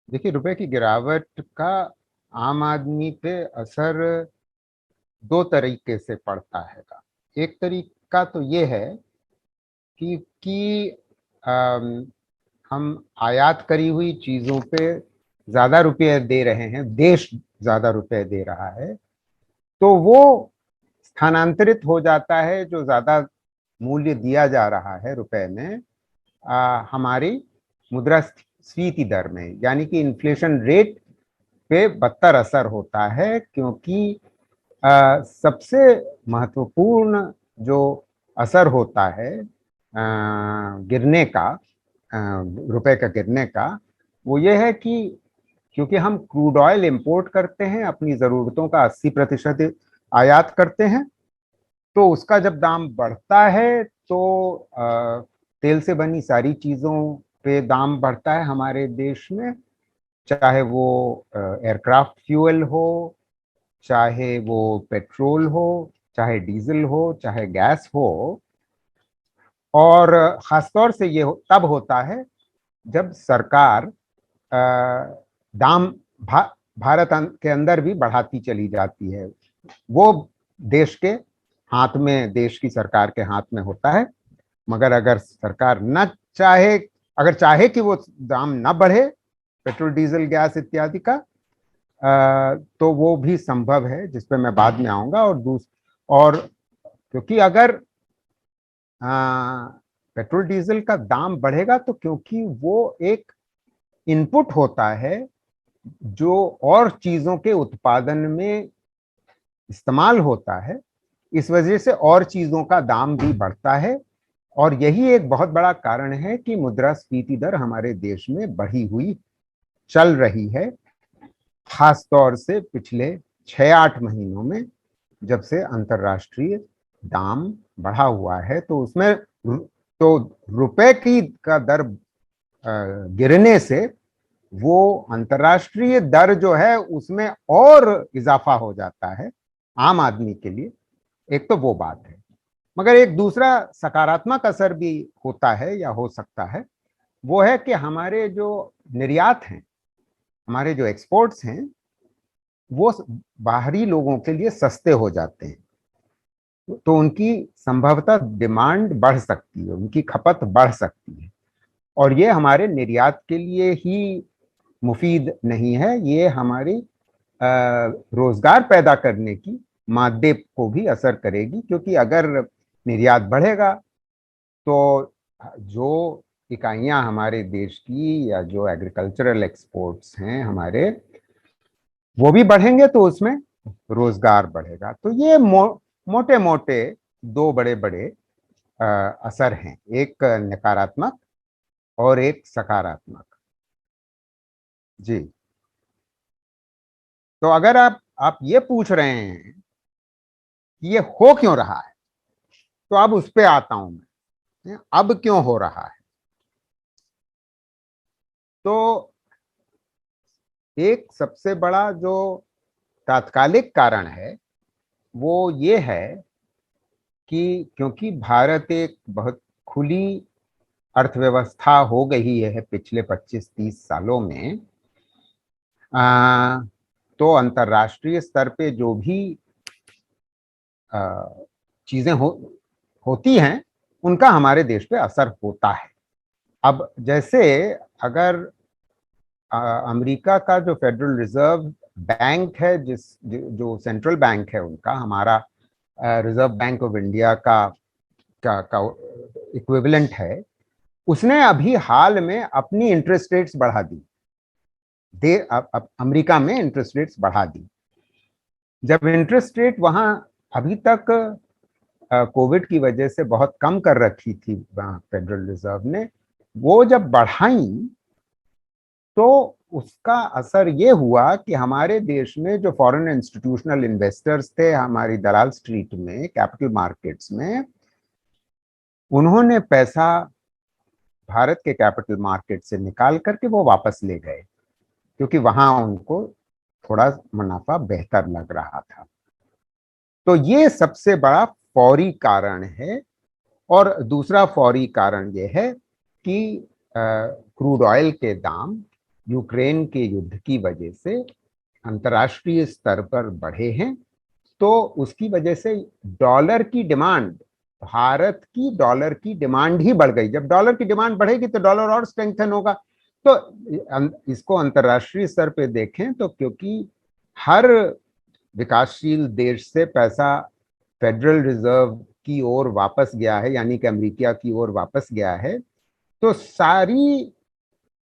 देखिए, रुपए की गिरावट का आम आदमी पे असर दो तरीके से पड़ता है। एक तरीका तो ये है कि हम आयात करी हुई चीजों पे ज्यादा रुपए दे रहे हैं, देश ज्यादा रुपए दे रहा है, तो वो स्थानांतरित हो जाता है। जो ज्यादा मूल्य दिया जा रहा है रुपए में, हमारी मुद्रास्फीति दर में, यानी कि इन्फ्लेशन रेट पे बदतर असर होता है। क्योंकि सबसे महत्वपूर्ण जो असर होता है गिरने का, रुपए का गिरने का, वो ये है कि क्योंकि हम क्रूड ऑयल इंपोर्ट करते हैं, अपनी ज़रूरतों का 80% आयात करते हैं, तो उसका जब दाम बढ़ता है तो तेल से बनी सारी चीज़ों पे दाम बढ़ता है हमारे देश में। चाहे वो एयरक्राफ्ट फ्यूल हो, चाहे वो पेट्रोल हो, चाहे डीजल हो, चाहे गैस हो। और खासतौर से तब होता है जब सरकार दाम भारत के अंदर भी बढ़ाती चली जाती है। वो देश के हाथ में, देश की सरकार के हाथ में होता है। मगर अगर सरकार न चाहे, अगर चाहे कि वो दाम न बढ़े, पेट्रोल डीजल गैस इत्यादि का, तो वो भी संभव है, जिस पे मैं बाद में आऊंगा। और क्योंकि अगर पेट्रोल डीजल का दाम बढ़ेगा, तो क्योंकि वो एक इनपुट होता है जो और चीजों के उत्पादन में इस्तेमाल होता है, इस वजह से और चीजों का दाम भी बढ़ता है। और यही एक बहुत बड़ा कारण है कि मुद्रास्फीति दर हमारे देश में बढ़ी हुई चल रही है, खास तौर से पिछले 6-8 महीनों में, जब से अंतर्राष्ट्रीय दाम बढ़ा हुआ है। तो उसमें तो रुपए की का दर गिरने से वो अंतर्राष्ट्रीय दर जो है उसमें और इजाफा हो जाता है आम आदमी के लिए। एक तो वो बात है। मगर एक दूसरा सकारात्मक असर भी होता है या हो सकता है, वो है कि हमारे जो निर्यात हैं, हमारे जो एक्सपोर्ट्स हैं, वो बाहरी लोगों के लिए सस्ते हो जाते हैं। तो उनकी संभवतः डिमांड बढ़ सकती है, उनकी खपत बढ़ सकती है। और ये हमारे निर्यात के लिए ही मुफीद नहीं है, ये हमारी रोजगार पैदा करने की मादे को भी असर करेगी। क्योंकि अगर निर्यात बढ़ेगा तो जो इकाइयां हमारे देश की, या जो एग्रीकल्चरल एक्सपोर्ट्स हैं हमारे, वो भी बढ़ेंगे, तो उसमें रोजगार बढ़ेगा। तो ये मोटे मोटे दो बड़े बड़े असर हैं, एक नकारात्मक और एक सकारात्मक। जी। तो अगर आप ये पूछ रहे हैं कि ये हो क्यों रहा है, तो अब उस पे आता हूं मैं, अब क्यों हो रहा है। तो एक सबसे बड़ा जो तात्कालिक कारण है वो ये है कि क्योंकि भारत एक बहुत खुली अर्थव्यवस्था हो गई है पिछले 25-30 सालों में, आ, तो अंतर्राष्ट्रीय स्तर पे जो भी चीजें होती हैं, उनका हमारे देश पे असर होता है। अब जैसे अगर अमेरिका का जो फेडरल रिजर्व बैंक है, जो सेंट्रल बैंक है उनका, हमारा रिजर्व बैंक ऑफ इंडिया का इक्विवेलेंट है, उसने अभी हाल में अपनी इंटरेस्ट रेट्स बढ़ा दी। अब अमेरिका में इंटरेस्ट रेट्स बढ़ा दी। जब इंटरेस्ट रेट वहां अभी तक कोविड की वजह से बहुत कम कर रखी थी फेडरल रिजर्व ने, वो जब बढ़ाई, तो उसका असर ये हुआ कि हमारे देश में जो फॉरेन इंस्टीट्यूशनल इन्वेस्टर्स थे हमारी दलाल स्ट्रीट में, कैपिटल मार्केट्स में, उन्होंने पैसा भारत के कैपिटल मार्केट से निकाल करके वो वापस ले गए, क्योंकि वहां उनको थोड़ा मुनाफा बेहतर लग रहा था। तो ये सबसे बड़ा फौरी कारण है। और दूसरा फौरी कारण ये है कि क्रूड ऑयल के दाम यूक्रेन के युद्ध की वजह से अंतर्राष्ट्रीय स्तर पर बढ़े हैं, तो उसकी वजह से डॉलर की डिमांड, भारत की डॉलर की डिमांड ही बढ़ गई। जब डॉलर की डिमांड बढ़ेगी तो डॉलर और स्ट्रेंथन होगा। तो इसको अंतर्राष्ट्रीय स्तर पे देखें तो क्योंकि हर विकासशील देश से पैसा फेडरल रिजर्व की ओर वापस गया है, यानी कि अमेरिका की ओर वापस गया है, तो सारी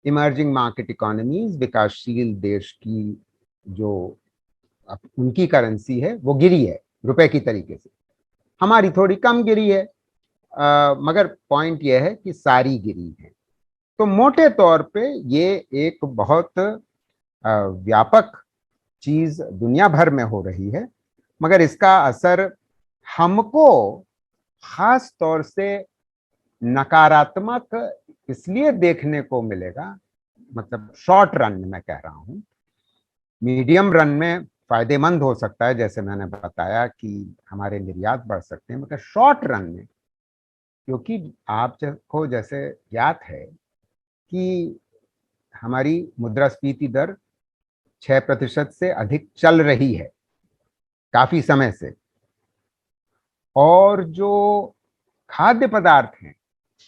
इमर्जिंग मार्केट इकोनॉमीज, विकासशील देश की जो उनकी करेंसी है वो गिरी है रुपए की तरीके से। हमारी थोड़ी कम गिरी है, मगर पॉइंट यह है कि सारी गिरी है। तो मोटे तौर पे ये एक बहुत व्यापक चीज दुनिया भर में हो रही है, मगर इसका असर हमको खास तौर से नकारात्मक इसलिए देखने को मिलेगा, मतलब शॉर्ट रन में मैं कह रहा हूं, मीडियम रन में फायदेमंद हो सकता है, जैसे मैंने बताया कि हमारे निर्यात बढ़ सकते हैं, मगर शॉर्ट रन में, क्योंकि आपको जैसे ज्ञात है कि हमारी मुद्रास्फीति दर 6% से अधिक चल रही है काफी समय से, और जो खाद्य पदार्थ हैं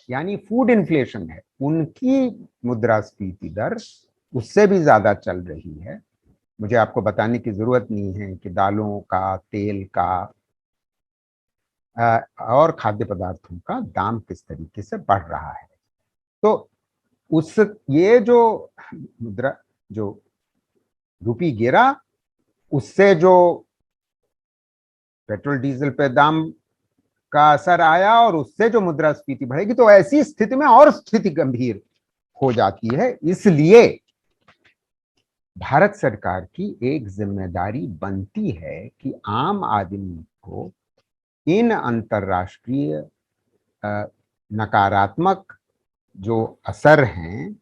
यानी फूड इन्फ्लेशन है, उनकी मुद्रास्फीति दर उससे भी ज्यादा चल रही है। मुझे आपको बताने की जरूरत नहीं है कि दालों का, तेल का और खाद्य पदार्थों का दाम किस तरीके से बढ़ रहा है। तो उस ये जो मुद्रा, जो रुपी गिरा, उससे जो पेट्रोल डीजल पे दाम का असर आया और उससे जो मुद्रास्फीति बढ़ेगी, तो ऐसी स्थिति में और स्थिति गंभीर हो जाती है। इसलिए भारत सरकार की एक जिम्मेदारी बनती है कि आम आदमी को इन अंतर्राष्ट्रीय नकारात्मक जो असर हैं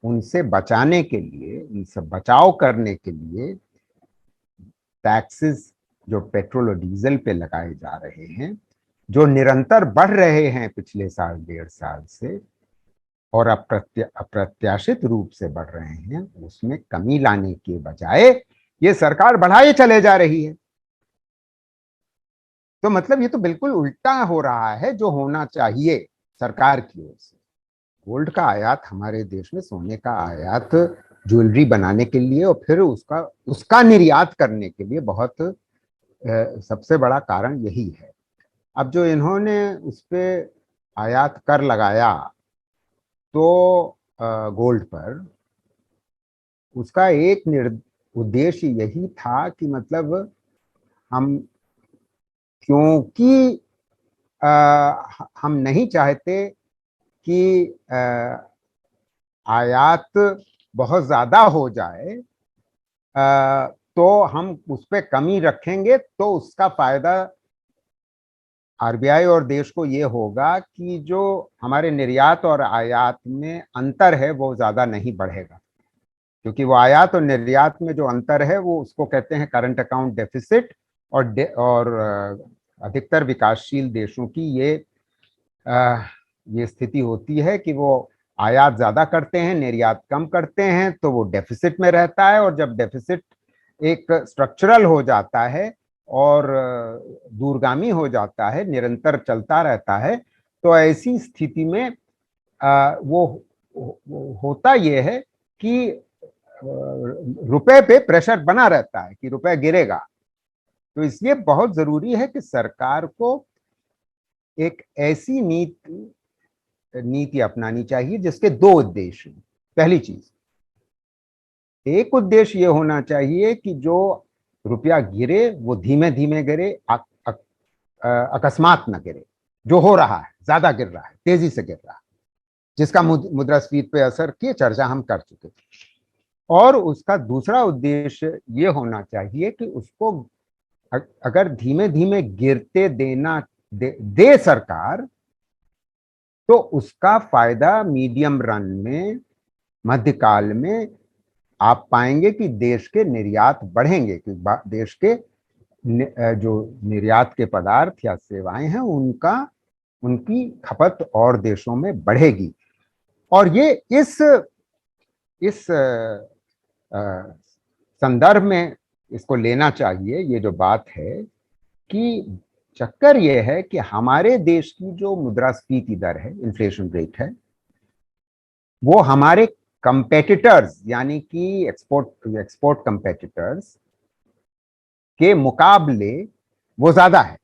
उनसे बचाने के लिए, इनसे बचाव करने के लिए टैक्सेस जो पेट्रोल और डीजल पे लगाए जा रहे हैं, जो निरंतर बढ़ रहे हैं पिछले साल 1.5 साल से और अप्रत्याशित रूप से बढ़ रहे हैं, उसमें कमी लाने के बजाय ये सरकार बढ़ाए चले जा रही है। तो मतलब ये तो बिल्कुल उल्टा हो रहा है जो होना चाहिए सरकार की ओर से। गोल्ड का आयात हमारे देश में, सोने का आयात ज्वेलरी बनाने के लिए और फिर उसका उसका निर्यात करने के लिए बहुत सबसे बड़ा कारण यही है। अब जो इन्होंने उस पे आयात कर लगाया तो गोल्ड पर, उसका एक उद्देश्य यही था कि मतलब हम, क्योंकि हम नहीं चाहते कि आयात बहुत ज्यादा हो जाए, तो हम उस पर कमी रखेंगे तो उसका फायदा आरबीआई और देश को ये होगा कि जो हमारे निर्यात और आयात में अंतर है वो ज्यादा नहीं बढ़ेगा, क्योंकि वो आयात और निर्यात में जो अंतर है वो उसको कहते हैं करंट अकाउंट डेफिसिट। और अधिकतर विकासशील देशों की ये स्थिति होती है कि वो आयात ज्यादा करते हैं, निर्यात कम करते हैं, तो वो डेफिसिट में रहता है। और जब डेफिसिट एक स्ट्रक्चरल हो जाता है और दूरगामी हो जाता है, निरंतर चलता रहता है, तो ऐसी स्थिति में वो होता ये है कि रुपए पे प्रेशर बना रहता है कि रुपए गिरेगा। तो इसलिए बहुत जरूरी है कि सरकार को एक ऐसी नीति अपनानी चाहिए जिसके दो उद्देश्य। पहली चीज, एक उद्देश्य ये होना चाहिए कि जो रुपया गिरे वो धीमे धीमे गिरे, अकस्मात न गिरे। जो हो रहा है, ज्यादा गिर रहा है, तेजी से गिर रहा है, जिसका मुद्रास्फीति पे असर की चर्चा हम कर चुके थे। और उसका दूसरा उद्देश्य ये होना चाहिए कि उसको अगर धीमे धीमे गिरते देना दे सरकार, तो उसका फायदा मीडियम रन में, मध्यकाल में आप पाएंगे कि देश के निर्यात बढ़ेंगे, कि देश के जो निर्यात के पदार्थ या सेवाएं हैं उनकी खपत और देशों में बढ़ेगी। और ये इस इस संदर्भ में इसको लेना चाहिए। ये जो बात है कि चक्कर ये है कि हमारे देश की जो मुद्रास्फीति दर है, इन्फ्लेशन रेट है, वो हमारे कंपेटिटर्स यानी कि एक्सपोर्ट कंपेटिटर्स के मुकाबले वो ज्यादा है।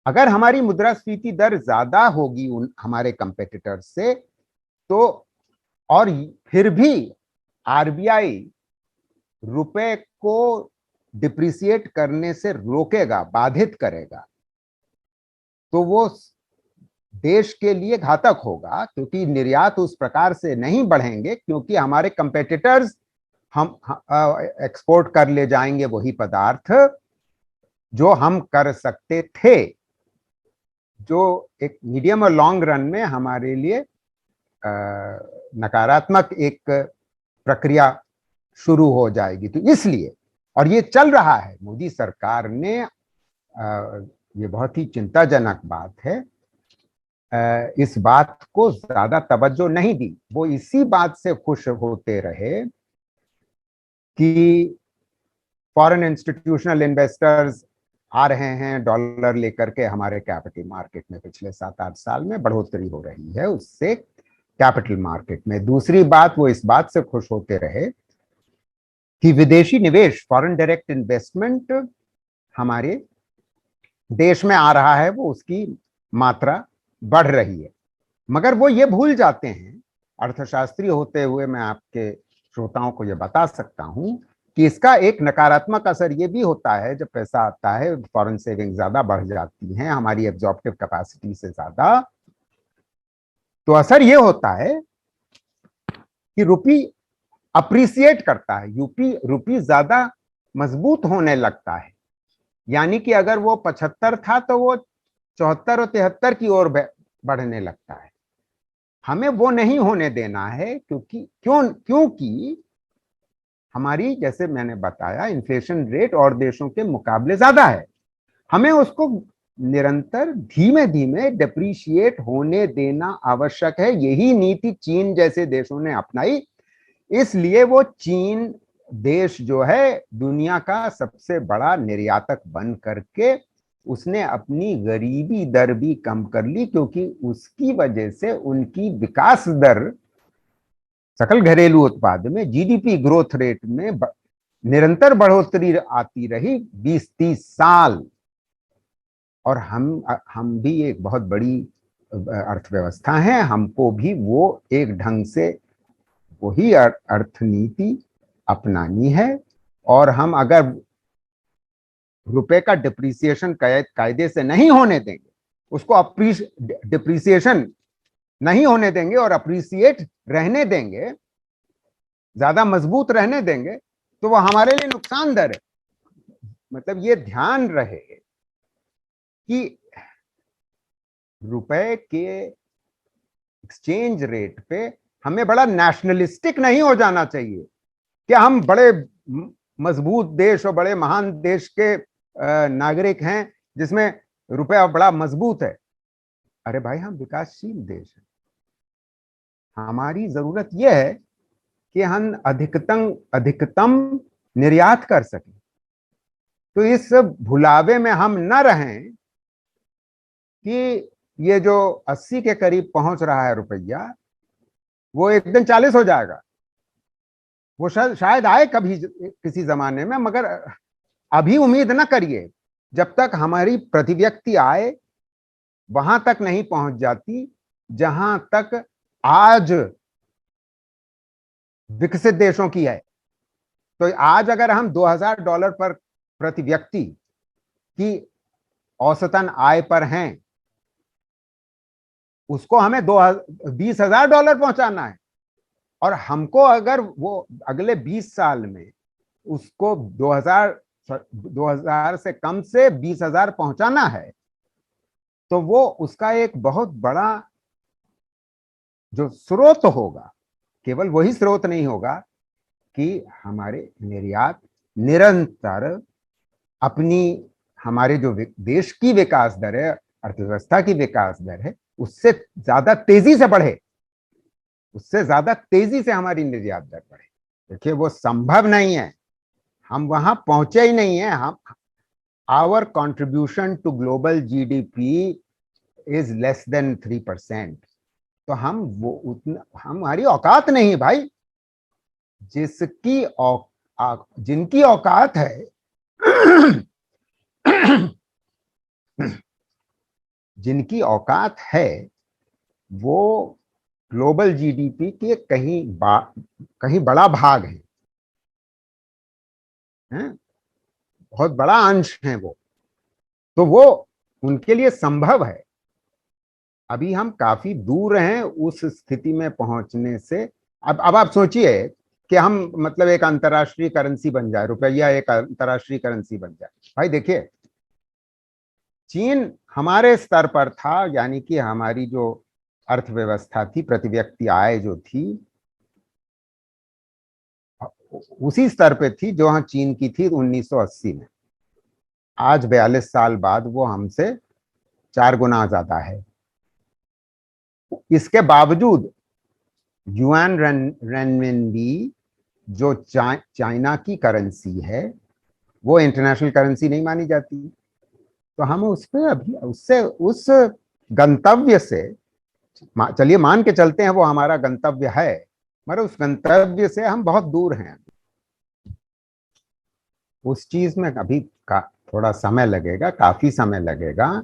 अगर हमारी मुद्रास्फीति दर ज्यादा होगी उन हमारे कंपेटिटर्स से, तो और फिर भी आरबीआई रुपए को डिप्रिसिएट करने से रोकेगा, बाधित करेगा, तो वो देश के लिए घातक होगा, क्योंकि निर्यात उस प्रकार से नहीं बढ़ेंगे, क्योंकि हमारे कंपेटिटर्स हम एक्सपोर्ट कर ले जाएंगे वही पदार्थ जो हम कर सकते थे, जो एक मीडियम और लॉन्ग रन में हमारे लिए नकारात्मक एक प्रक्रिया शुरू हो जाएगी। तो इसलिए, और ये चल रहा है, मोदी सरकार ने ये बहुत ही चिंताजनक बात है, इस बात को ज्यादा तवज्जो नहीं दी। वो इसी बात से खुश होते रहे कि फॉरेन इंस्टीट्यूशनल इन्वेस्टर्स आ रहे हैं डॉलर लेकर के हमारे कैपिटल मार्केट में। पिछले 7-8 साल में बढ़ोतरी हो रही है उससे कैपिटल मार्केट में। दूसरी बात, वो इस बात से खुश होते रहे कि विदेशी निवेश, फॉरेन डायरेक्ट इन्वेस्टमेंट हमारे देश में आ रहा है, वो उसकी मात्रा बढ़ रही है। मगर वो ये भूल जाते हैं, अर्थशास्त्री होते हुए मैं आपके श्रोताओं को ये बता सकता हूं कि इसका एक नकारात्मक असर ये भी होता है, जब पैसा आता है, फॉरेन सेविंग ज्यादा बढ़ जाती हैं हमारी एब्जॉर्प्टिव कैपेसिटी से ज्यादा, तो असर ये होता है कि रुपी अप्रिसिएट करता है, रुपी ज्यादा मजबूत होने लगता है। यानी कि अगर वो 75 था तो वो 74 और 73 की ओर बढ़ने लगता है। हमें वो नहीं होने देना है, क्योंकि हमारी, जैसे मैंने बताया, इन्फ्लेशन रेट और देशों के मुकाबले ज्यादा है। हमें उसको निरंतर धीमे धीमे डिप्रिशिएट होने देना आवश्यक है। यही नीति चीन जैसे देशों ने अपनाई। इसलिए वो चीन देश जो है दुनिया का सबसे बड़ा निर्यातक बन करके उसने अपनी गरीबी दर भी कम कर ली, क्योंकि उसकी वजह से उनकी विकास दर, सकल घरेलू उत्पाद में, जीडीपी ग्रोथ रेट में निरंतर बढ़ोतरी आती रही 20-30 साल। और हम भी एक बहुत बड़ी अर्थव्यवस्था है, हमको भी वो एक ढंग से वही अर्थनीति अपनानी है। और हम अगर रुपए का डिप्रिसिएशन कायदे से नहीं होने देंगे, उसको डिप्रिसिएशन नहीं होने देंगे और अप्रिसिएट रहने देंगे, ज्यादा मजबूत रहने देंगे, तो वो हमारे लिए नुकसानदायक है। मतलब ये ध्यान रहे कि रुपए के एक्सचेंज रेट पे हमें बड़ा नेशनलिस्टिक नहीं हो जाना चाहिए कि हम बड़े मजबूत देश और बड़े महान देश के नागरिक हैं जिसमें रुपया बड़ा मजबूत है। अरे भाई, हम विकासशील देश हैं। हमारी जरूरत यह है कि हम अधिकतम निर्यात कर सकें। तो इस भुलावे में हम न रहें कि ये जो 80 के करीब पहुंच रहा है रुपया, वो एक दिन 40 हो जाएगा। वो शायद आए कभी किसी जमाने में, मगर अभी उम्मीद ना करिए। जब तक हमारी प्रतिव्यक्ति आय वहां तक नहीं पहुंच जाती जहां तक आज विकसित देशों की है। तो आज अगर हम $2000 पर प्रति व्यक्ति की औसतन आय पर हैं, उसको हमें $20,000 पहुंचाना है। और हमको अगर वो अगले 20 साल में उसको 2000 से कम से 20,000 पहुंचाना है, तो वो उसका एक बहुत बड़ा जो स्रोत होगा, केवल वही स्रोत नहीं होगा कि हमारे निर्यात निरंतर अपनी, हमारे जो देश की विकास दर है, अर्थव्यवस्था की विकास दर है, उससे ज्यादा तेजी से बढ़े। उससे ज्यादा तेजी से हमारी निर्यात दर बढ़े। देखिए वो संभव नहीं है, हम वहां पहुंचे ही नहीं है। हम our contribution to global GDP is less than 3%। तो हम वो उतना, हमारी औकात नहीं है भाई। जिनकी औकात है जिनकी औकात है वो ग्लोबल जीडीपी के कहीं बड़ा भाग है, बहुत बड़ा अंश है वो। तो वो उनके लिए संभव है। अभी हम काफी दूर हैं उस स्थिति में पहुंचने से। अब आप सोचिए कि हम मतलब एक अंतर्राष्ट्रीय करेंसी बन जाए, रुपया एक अंतर्राष्ट्रीय करेंसी बन जाए। भाई देखिए, चीन हमारे स्तर पर था, यानी कि हमारी जो अर्थव्यवस्था थी, प्रति व्यक्ति आय जो थी, उसी स्तर पे थी जो चीन की थी 1980 में। आज 42 साल बाद वो हमसे 4 गुना ज्यादा है। इसके बावजूद युआन रेनमिनबी जो चाइना की करेंसी है, वो इंटरनेशनल करेंसी नहीं मानी जाती। तो हम उस पे अभी उससे उस गंतव्य से, चलिए मान के चलते हैं वो हमारा गंतव्य है, मगर उस गंतव्य से हम बहुत दूर हैं। उस चीज में अभी थोड़ा समय लगेगा, काफी समय लगेगा।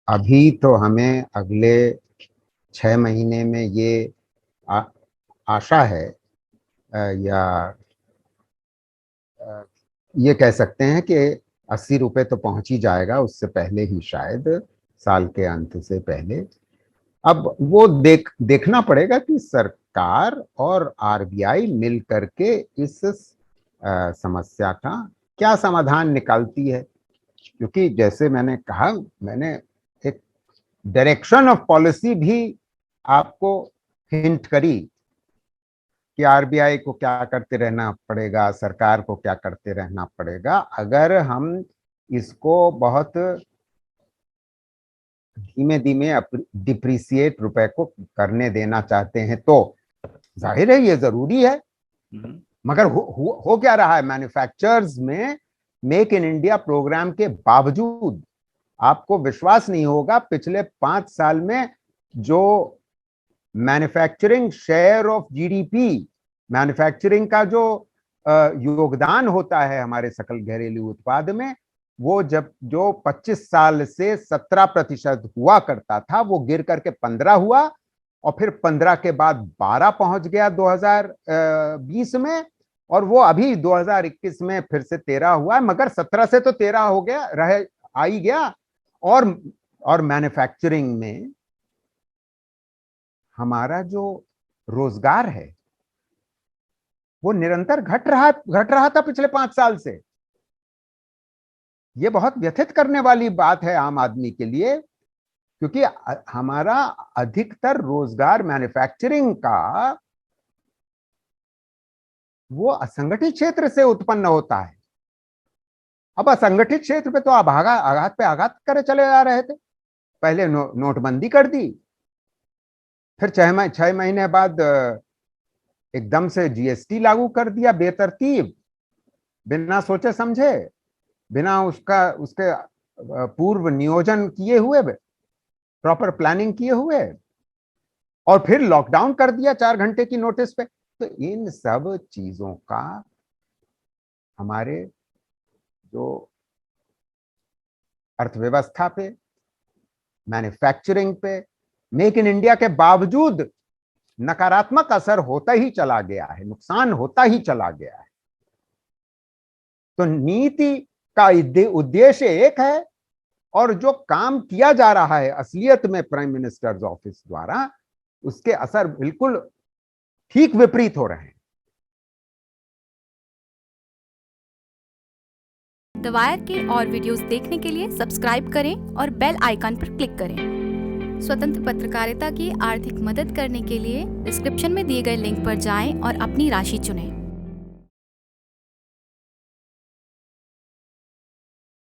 अभी तो हमें अगले 6 महीने में ये आशा है, या ये कह सकते हैं कि 80 रुपए तो पहुंच ही जाएगा, उससे पहले ही शायद, साल के अंत से पहले। अब वो देखना पड़ेगा कि सरकार और आरबीआई मिल करके इस समस्या का क्या समाधान निकालती है। क्योंकि जैसे मैंने कहा, मैंने एक डायरेक्शन ऑफ पॉलिसी भी आपको हिंट करी कि आरबीआई को क्या करते रहना पड़ेगा, सरकार को क्या करते रहना पड़ेगा। अगर हम इसको बहुत धीमे धीमे डिप्रिसिएट रुपए को करने देना चाहते हैं तो जाहिर है ये जरूरी है। मगर हो क्या रहा है मैन्युफैक्चरर्स में? मेक इन इंडिया प्रोग्राम के बावजूद आपको विश्वास नहीं होगा, पिछले 5 साल में जो manufacturing share of GDP, manufacturing का जो योगदान होता है हमारे सकल घरेलू उत्पाद में, वो जो 25 साल से 17% हुआ करता था, वो गिर करके 15 हुआ, और फिर 15 के बाद 12 पहुंच गया 2020 में, और वो अभी 2021 में फिर से 13 हुआ है। मगर 17 से तो 13 हो गया, आ ही गया। और मैन्युफैक्चरिंग में हमारा जो रोजगार है वो निरंतर घट रहा था पिछले 5 साल से। ये बहुत व्यथित करने वाली बात है आम आदमी के लिए, क्योंकि हमारा अधिकतर रोजगार मैन्युफैक्चरिंग का वो असंगठित क्षेत्र से उत्पन्न होता है। अब असंगठित क्षेत्र पे तो आप आघात पे आघात करे चले आ रहे थे। पहले नोटबंदी कर दी, फिर 6 महीने बाद एकदम से जीएसटी लागू कर दिया बेतरतीब, बिना सोचे समझे, बिना उसके पूर्व नियोजन किए हुए, प्रॉपर प्लानिंग किए हुए, और फिर लॉकडाउन कर दिया 4 घंटे की नोटिस पे। तो इन सब चीजों का हमारे जो अर्थव्यवस्था पे, मैन्युफैक्चरिंग पे, मेक इन इंडिया के बावजूद नकारात्मक असर होता ही चला गया है, नुकसान होता ही चला गया है। तो नीति का उद्देश्य एक है, और जो काम किया जा रहा है असलियत में प्राइम मिनिस्टर्स ऑफिस द्वारा, उसके असर बिल्कुल ठीक विपरीत हो रहे हैं। द वायर के और वीडियोस देखने के लिए सब्सक्राइब करें और बेल आइकन पर क्लिक करें। स्वतंत्र पत्रकारिता की आर्थिक मदद करने के लिए डिस्क्रिप्शन में दिए गए लिंक पर जाएं और अपनी राशि चुनें।